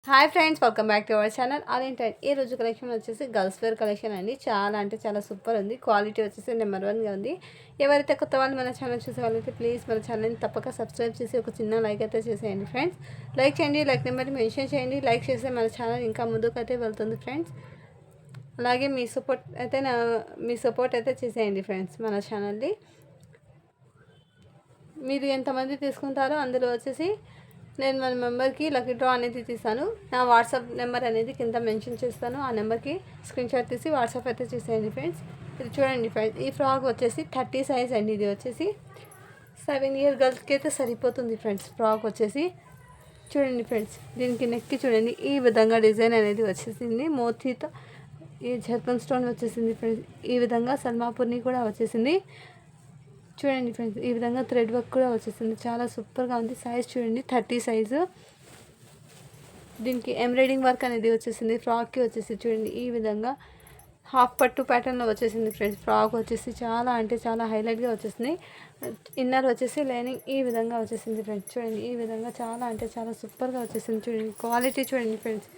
Hi friends, welcome back to our channel. అదేంటంటే ఈ రోజు కలెక్షన్ వచ్చేసి గర్ల్స్ వేర్ కలెక్షన్ అండి. చాలా అంటే చాలా సూపర్ ఉంది. క్వాలిటీ వచ్చేసి నెంబర్ 1గా ఉంది. ఎవరైతే కొత్త వాళ్ళు మన ఛానల్ చూసే వాళ్ళైతే ప్లీజ్ మన ఛానల్ని తప్పక సబ్స్క్రైబ్ చేసి ఒక చిన్న లైక్ అయితే చేసేయండి ఫ్రెండ్స్. లైక్ చేయండి, లైక్ నెంబర్ని మెన్షన్ చేయండి. లైక్ చేస్తే మన ఛానల్ ఇంకా ముందుకైతే వెళ్తుంది ఫ్రెండ్స్. అలాగే మీ సపోర్ట్ అయితే చేసేయండి ఫ్రెండ్స్ మన ఛానల్ని. మీరు ఎంతమంది తీసుకుంటారో అందులో వచ్చేసి నేను మన మెంబర్కి లక్కీ డ్రా అనేది తీసాను. నా వాట్సాప్ నెంబర్ అనేది కింద మెన్షన్ చేస్తాను. ఆ నెంబర్కి స్క్రీన్ షాట్ తీసి వాట్సాప్ అయితే చేసేయండి ఫ్రెండ్స్. ఇది చూడండి ఫ్రెండ్స్, ఈ ఫ్రాక్ వచ్చేసి 30 సైజ్ అండి. ఇది వచ్చేసి 7 ఇయర్ గర్ల్స్కి అయితే సరిపోతుంది ఫ్రెండ్స్. ఫ్రాక్ వచ్చేసి చూడండి ఫ్రెండ్స్, దీనికి నెక్కి చూడండి ఈ విధంగా డిజైన్ అనేది వచ్చేసింది. మోతీతో ఈ జర్కన్ స్టోన్ వచ్చేసింది ఫ్రెండ్స్. ఈ విధంగా సల్మాపూర్ని కూడా వచ్చేసింది. చూడండి ఫ్రెండ్స్, ఈ విధంగా థ్రెడ్ వర్క్ కూడా వచ్చేసింది. చాలా సూపర్గా ఉంది. సైజ్ చూడండి 30 సైజు. దీనికి ఎంబ్రాయిడింగ్ వర్క్ అనేది వచ్చేసింది. ఫ్రాక్కి వచ్చేసి చూడండి ఈ విధంగా హాఫ్ పట్టు ప్యాటర్న్లో వచ్చేసింది ఫ్రెండ్స్. ఫ్రాక్ వచ్చేసి చాలా అంటే చాలా హైలైట్గా వచ్చేసింది. ఇన్నర్ వచ్చేసి లైనింగ్ ఈ విధంగా వచ్చేసింది ఫ్రెండ్స్. చూడండి ఈ విధంగా చాలా అంటే చాలా సూపర్గా వచ్చేసింది. చూడండి క్వాలిటీ చూడండి ఫ్రెండ్స్.